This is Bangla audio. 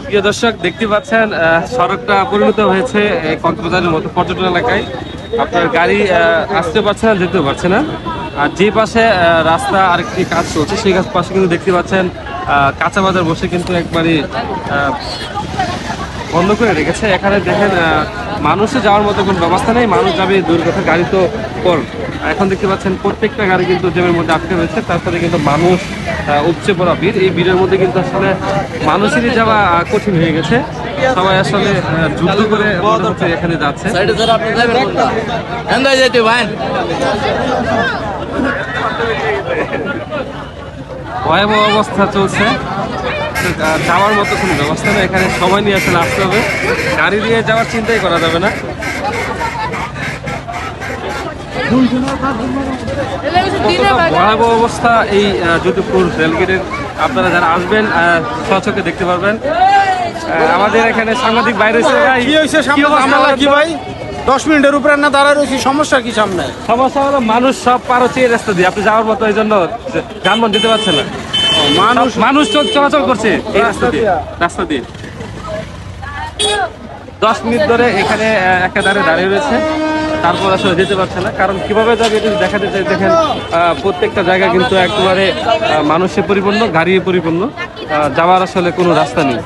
প্রিয় দর্শক দেখতে পাচ্ছেন সড়কটা পরিণত হয়েছে কক্সবাজারের মতো পর্যটন এলাকায়। আপনার গাড়ি আসতে পারছে না, যেতে পারছে না। আর যে পাশে রাস্তা আরেকটি কাজ চলছে সেই পাশে কিন্তু দেখতে পাচ্ছেন কাঁচা বাজার বসে কিন্তু একবারই বন্ধ করে রেখেছে। এখানে দেখেন মানুষে যাওয়ার মতো কোনো ব্যবস্থা নেই, মানুষ যাবে দূর কথা, গাড়ি তো কর। এখন দেখতে পাচ্ছেন প্রত্যেকটা গাড়ি কিন্তু জ্যামের মধ্যে আটকে রয়েছে, তার সাথে কিন্তু মানুষ উপচে পড়া ভিড়। এই ভিড়ের মধ্যে কিন্তু আসলে মানুষেরই যাওয়া কঠিন হয়ে গেছে। সবাই আসলে যুদ্ধ করে এখানে যাচ্ছে। ভয়াবহ অবস্থা চলছে, যাওয়ার মতো কোনো ব্যবস্থা নেই। এখানে সময় নিয়ে আসলে আসতে হবে, গাড়ি দিয়ে যাওয়ার চিন্তাই করা যাবে না। ভয়াবহ অবস্থা এই যদুপুর রেলগেটের। আপনারা যারা আসবেন সচক্ষে দেখতে পারবেন। আমাদের এখানে সাংবাদিক বাইরে কি ভাই 10 মিনিটের উপরে না দাঁড়ায় রয়েছি, সমস্যা কি সামনে? সমস্যা হলো মানুষ সব পার হচ্ছে এই রাস্তা দিয়ে, আপনি যাওয়ার মতো এই জন্য যানবাহন যেতে পারছে না। মানুষ চলাচল করছে এই রাস্তা দিয়ে 10 মিনিট ধরে এখানে একাধারে দাঁড়িয়ে রয়েছে, তারপর আসলে যেতে পারছে না। কারণ কিভাবে যাবে এটা দেখাতে চাই, দেখেন প্রত্যেকটা জায়গা কিন্তু একেবারে মানুষে পরিপূর্ণ, গাড়ি পরিপূর্ণ, যাওয়ার আসলে কোনো রাস্তা নেই।